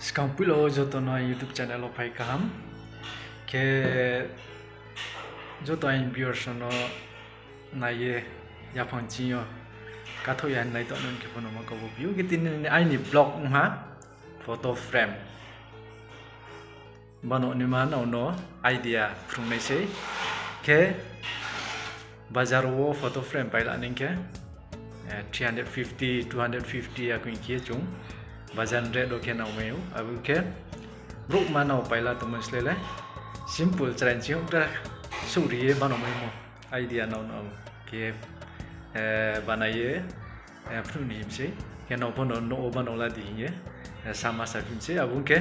Sekarang pula joto no YouTube channel lo pai kaham ke joto ain viewers no na ye yapang chiyo katho yan nai to non ke pono ma ko view kitin ni ai ni blog ha photo frame bano ni ma no idea from nei sei ke bazar wo photo frame pai la ning ke 350 250 aku inkie chung bazan red oke nau meu abu ke ruk manau paila to meslele simple challenge yung da suri bano memo idea nau nau ke banaye pruni himse ke no bono no bano la di ye sama sa himse abu ke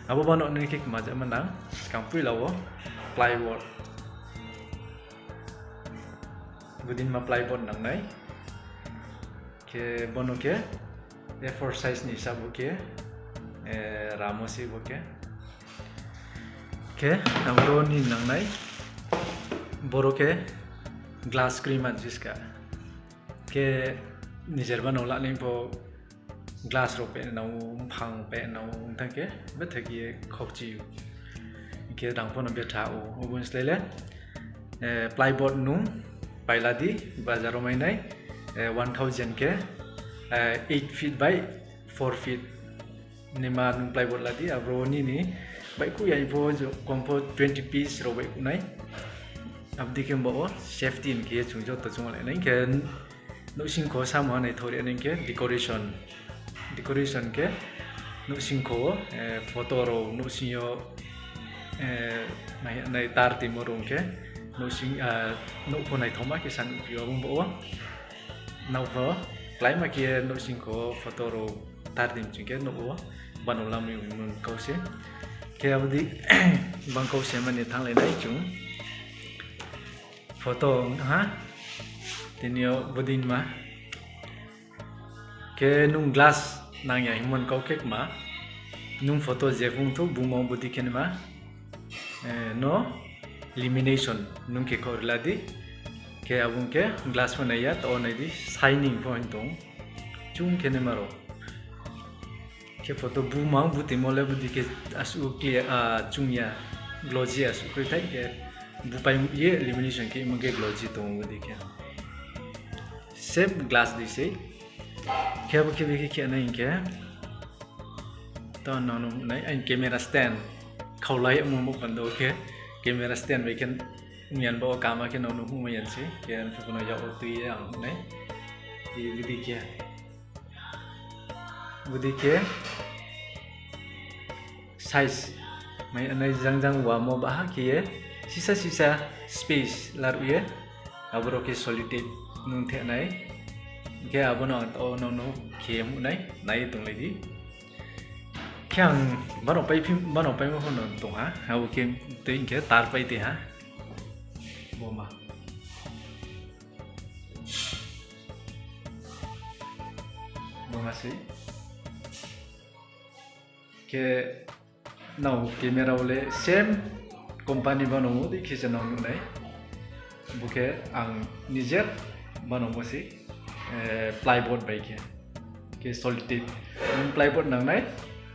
abu bano ni ke maja menang kampui lawo plywood gudin ma plywood nang nai ke bono ke A4 size ni sabu ke ramosi boke ke namro ni nang nai boro ke glass cream jiska ke nijer bano la ni po glass ro pe nau phang pe nau thang ke bethagi khokchi ke dang pono betha o obun slele plywood nu pailadi bazaro mai nai 1000 ke 8 feet by 4 feet nima nung plywood ladi abro ni bai ku yai bo kompo 20 piece ro bai ku nai abdi ke bo safety in ke chung jo to chung le nai ke no sing ko sam nai thori nai ke decoration ke no sing ko photo ro no sing yo nai tar ti mo rong ke no sing no ko nai thoma ke san yo bo nau bo Klai makia no singko fotoro tardim chingke no o banolam yung kause ke abdi bang kause mani thang le nai chung foto ha tinio budin ma ke nung glass nang ya himon kau kek ma nung foto je phung thu bumo budi ken ma no elimination nung ke ko ladi ke abung ke glass mana ya to nai di shining point tong chung ke ne maro ke photo bu mang bu timole bu di ke asu ke chung ya glossy asu ko tai ke bu pai ye elimination ke mage glossy tong bu di ke same glass di se ke bu ke ke nai ke to no no nai an camera stand khaulai mo pando ke camera stand we can Mian bawa kama ke nono humayan sih, kian sepenuh jauh tu yang ne, di budi ke size, mai anai jang wamo bah ke sisa space laru ye, abro ke solid nun the nai, ke abono to nono ke mu nai tung lagi, kian bano pai mo hono tung ha, abu ke tu ke tar pai te ha. Boma sih ke now camera oleh same company bano di kisah nau nai buke ang nijer bano sih plywood baik ke solid plywood nang nai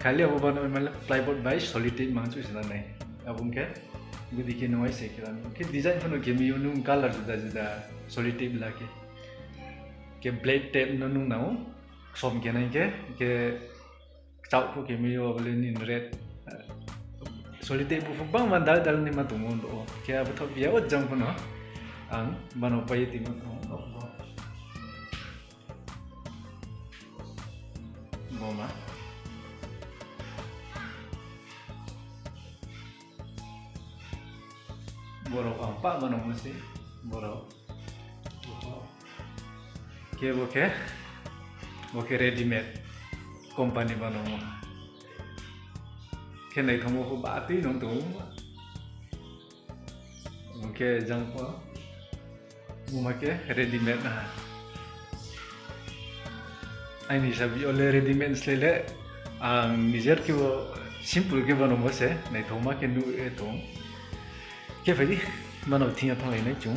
kali aku bano plywood baik solid mangsu sana nai abung ke budi ke noise sih kan ke design pun ke mi nung color juda solid tape lagi ke blade tape nung nau som ke nai ke cau ke mi yo boleh ni red solid tape pun bang mandal dal ni matu mon do ke apa tu biar jang pun ang bano pai ti mon Mama borok apa bano mesti borok ke boke ready made company bano ke nai thomo ko bati nong tu boke jang ko ke ready made na ai ni sabi ole ready made slele ang nijer ke simple ke bano mose nai thoma ke nu etong ke phải ban đầu thiên thong này chung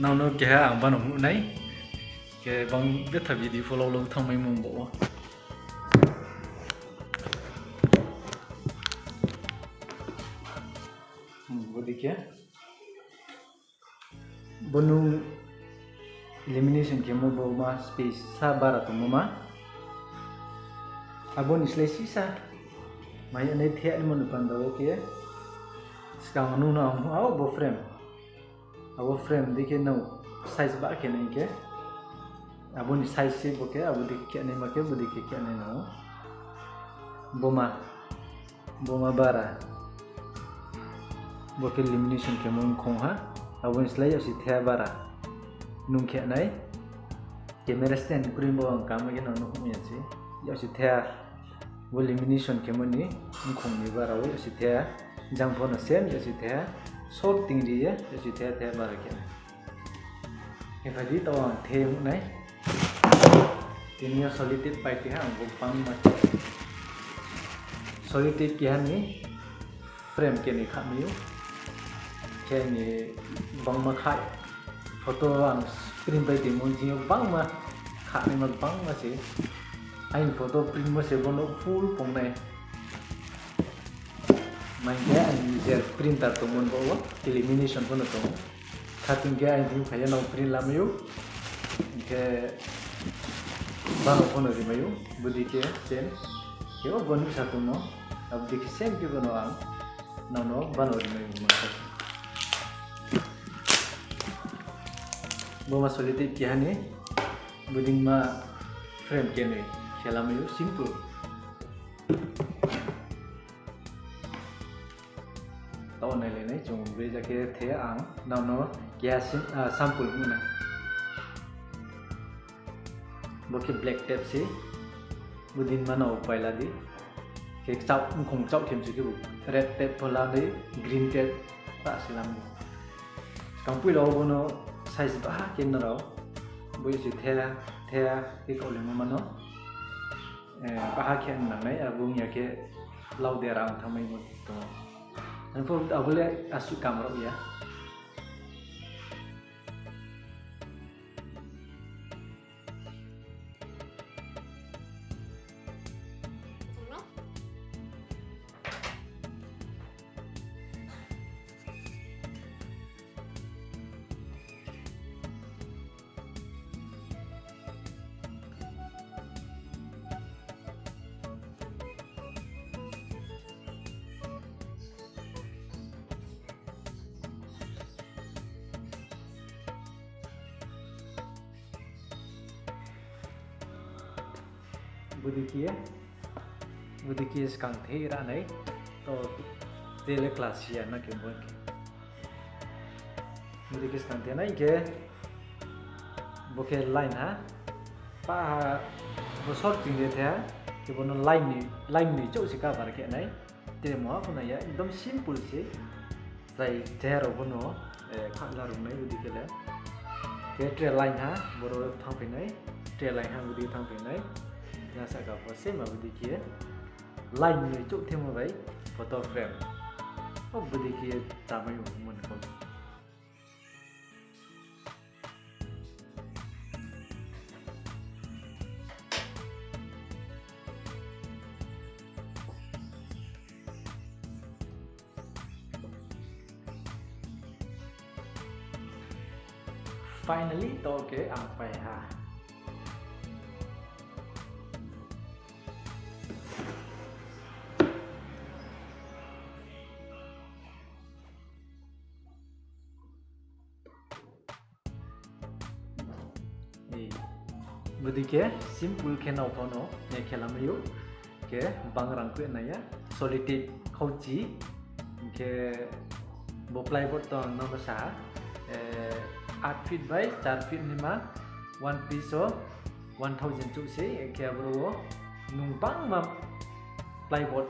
nào nó ke ha ban đầu này ke bang biết thật video follow lâu thông mấy mong bộ dikhe bonung elimination ke mo ma space sa bara to ma abon islai sisa mai anai the ni mon pan do ke skang nu na au bo frame abo frame dikhe no size ba ke nai ke abon size se bo ke abo dikhe ke nai ma ke bo dikhe ke nai no boma bara bo ke elimination ke mon khong ha abon islai ya si the bara nung ke nai camera stand krim bo ang kam ge no no mi chi ya si the bo elimination ke mon ni khong ni bara wo si the jang phone sem ya si the short ting ri ya si the bara ke ke phadi to ang the mu nai tinia solid pai ti ha bo pang ma solid ke han ni frame ke ni kha mi ke ni bang ma khai photo ang print bai ti mon ji bang ma kha ni ma bang ma si ain photo print ma se bono full pong nai mai ke an user printer to mon bo elimination bono to khating ke ain ju khaya no print lam yu ke bang bono ri mayu budi ke sen ke o bonu sa to no ab dik sem ke bono ang no bano ri mayu ma boma solid ke hani buding ma frame ke ni khelam yu simple to nai le nai chung be ja ke the ang no kya sample mu na bo ke black tape se buding ma no paila di ke chau khong chau khem chu ke bu red tape thola de green tape ta silam kang pui lo bono size ba ken na ro bo si the ke ko le ma no ba ha khen na nai abung ya ke lau de rang thamai mo to an fo abule asu kam ro ya budikie skang the ra nai to tele class ya na ke bo ke budikie skang the nai ke boke line ha pa bo sorting de the ke bono line ni chau sika bar ke nai te mo ha na ya ekdom simple se sai zero bono khala ru nai budikie le ke tre line ha boro thang pe nai tre line ha budi thang pe nai ya sa ka se ma budikie line ni chuk thêm một vậy photo frame oh budi kia ta mai mon ko finally to ke ang pai ha budikie simple ke no kono ne khelam yu ke bangrang ku na ya solid khauchi ke bo plywood to no sa 8 feet by 4 feet ni ma one piece of 1000 chu se ke bro nung bang ma plywood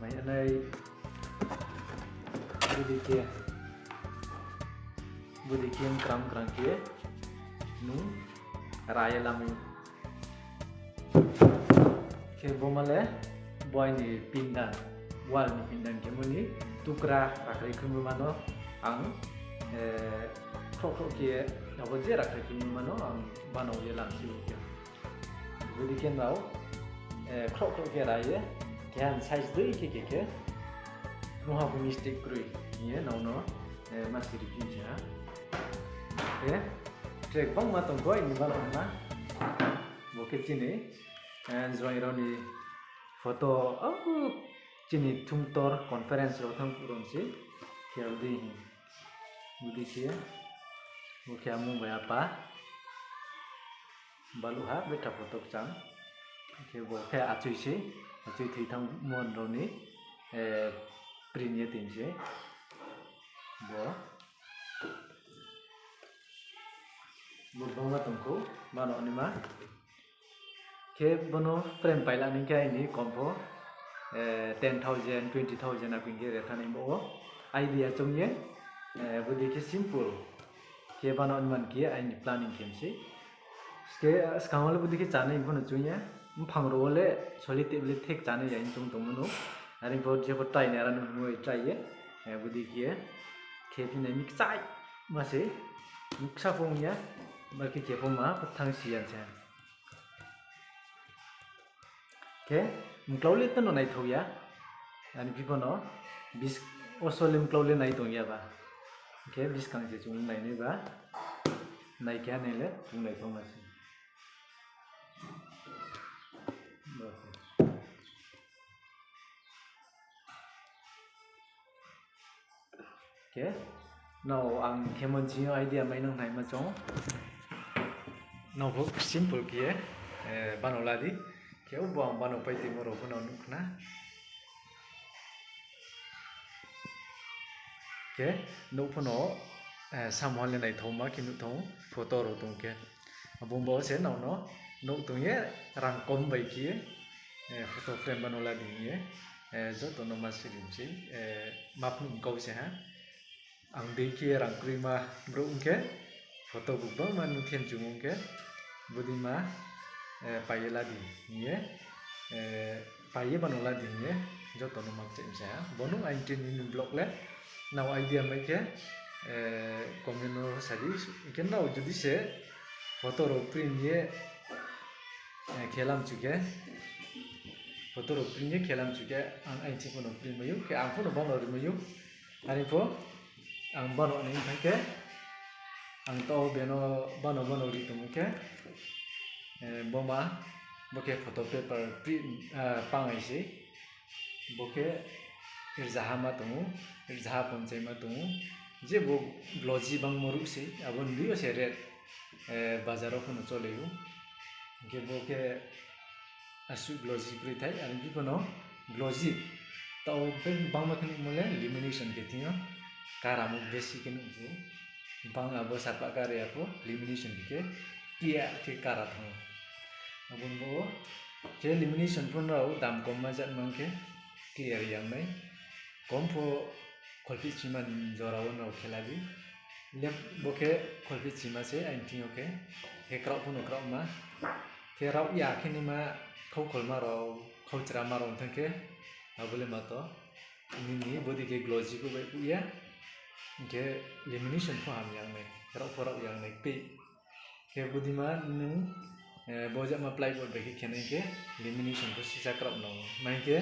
mai anai budikie kram ke nung raya lami ke bomale boy ni pindan wall ni pindan ke muni tukra rakri kumu mano ang krok ke abo je rakri kumu mano ang bano ye lang si ke budi ken rao krok ke raya kyan size doi ke no ha mistake krui Ini no masih di pinja. Ya, trek bang matang gua ini malam mana? Bukit sini, join roni foto sini tumtor conference rotang kurang sih. Kaya budi sih, bukit amu berapa? Balu ha beta foto cang. Kaya bukit acuy sih, acuy titang mon roni printnya tinggi. Bo bangga tungku mano ni ma ke bono frame paila ni kaya ini kompo 10,000 20,000 aku ingin retani bo idea cungye budi ke simple ke bano ni man kia ini planning kimsi ke sekarang le budi ke chane bono cungye mpang role solite beli tek chane ya incung tungmunu hari bo je bo try ne aran mo try ye budi kia ke pina mix chai masih muksa pongnya bagi kepo ma petang sian saya. Oke, mengklauli itu nonai tahu ya. Ani pipo no bis osolim klauli nai tahu ya ba. Oke, bis kang je cung nai ne ba. Nai kya ne le cung nai tahu masih. Oke, now ang kemon jio idea mai nang nai ma chong. Now simple kia, bano ladi, kia ubuang bano pai timur opo nong na. Kia, nupo no, samhal le nai thoma kinu thong, foto ro thong kia. Abong bawa se nong no, nuk thong ye rangkom bai kia, foto frame bano ladi ye, jo to no masirim si, map nung kau se ha. Ang dei kia rangkri ma bro kia, foto bubang manu thiên jumung kia. Budima paye ladi ye paye bano ladi ye joto no mak cem saya bonu aintin in blog le now idea mai ke komino sadi ken now jodi se foto ro print ye khelam chuke foto ro print ye khelam chuke ang aintin kono print mayu ke ang kono bano ri mayu ani po ang bano ni ke ang to beno bano ri tumuke boma boke photo paper print pangai si boke irzaha ma tumu irzaha ponchai ma tumu je bo glossy bang moru si abon dio se red bazaro kono choleyu ge boke asu glossy pri thai an bi kono glossy tau ben bang ma kini mole lamination ke tinga karamu besi kini je bang abo sapa kare apo lamination ke kia ke karat ho abun bo ke lamination pun rau dam kom ma jan mangke clear yang nai kompo kolpi chiman jorawan rau khelali lep boke kolpi chima se ainti oke he krau pun krau ma ke rau ya khini ma khau kholma rau khau chra ma rau thangke abule ma to ni bodi ke glossy ko bai ku ya ke lamination pun ham yang nai rau yang nai pe ke budima nung boja ma plywood bagi kene ke lamination ko sisa krap no mai ke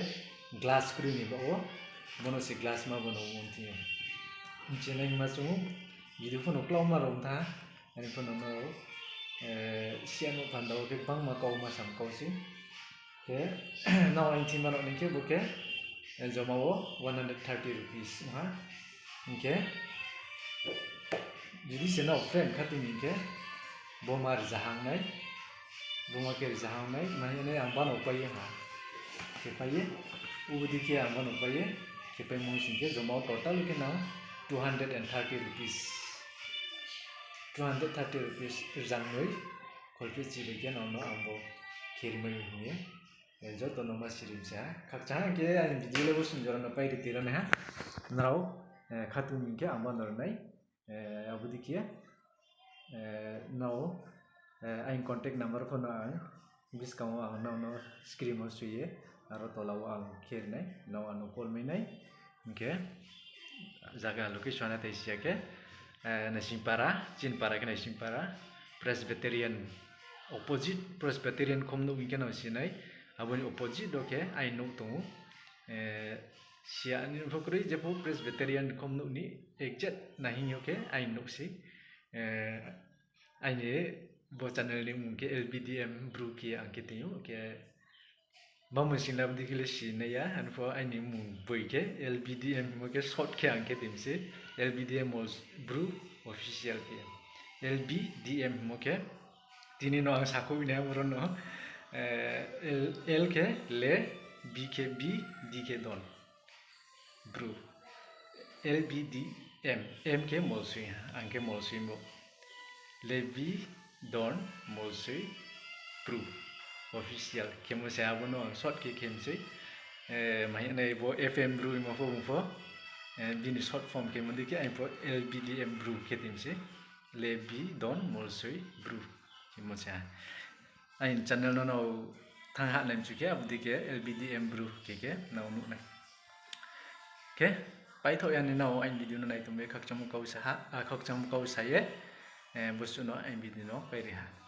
glass screen ni bo bono si glass ma bono monti cheneng ma chung yidu phono klaw ma rom tha ani phono no sian mo pandau ke bang ma kau ma sam kau si ke now ainti ma no ni ke buke joma wo 130 rupees ha okay jadi sena frame khati ni ke bomar jahang nai boma ke jahang nai mahine ang bano paye ha ke paye ubudi ke ang bano paye ke pay mo singke joma total ke now 230 rupees 230 rupees jang noi kolpi chile ke no ambo khirmai ni joto no masirim sa khakcha ke ani video le bosun jora na pai ri tira na ha nau khatu ni ke amba nor nai abudi ke now ain contact number phone ang discount ang no screen ho suye aro tolaw ang kher nai now ano call mai nai ke jaga location ate sia ke Nasimpara Chinpara ke Nasimpara Presbyterian opposite Presbyterian komno weekend sinai aboni opposite doke ai no to sian ni pokori je po Presbyterian kom nu ni exact nahi oke ai nu si ai ni bo channel ni mungke LBDM bru ki angkiti oke mamu sinab dikile si ne ya an fo ai ni mung boi ke LBDM mo ke short ke angkitim si LBDM was bru official ke LBDM mo ke tini no ang saku ini amron no L ke le B ke B D ke don bru LBDM M ke molsui ang ke molsui mo le B don molsui bru official kemo saya abono short ke kemse mahi na ibo FM bru mo fo bini short form ke mandi ke ibo LBDM bru ke timse le B don molsui bru kemo saya ain channel no thang hat nem chuke abdi ke LBDM bru ke na nu na ke pai tho yan na ain video no nai tumbe khakcham kau sa ha khakcham kau sa ye busu no ain video no pai re ha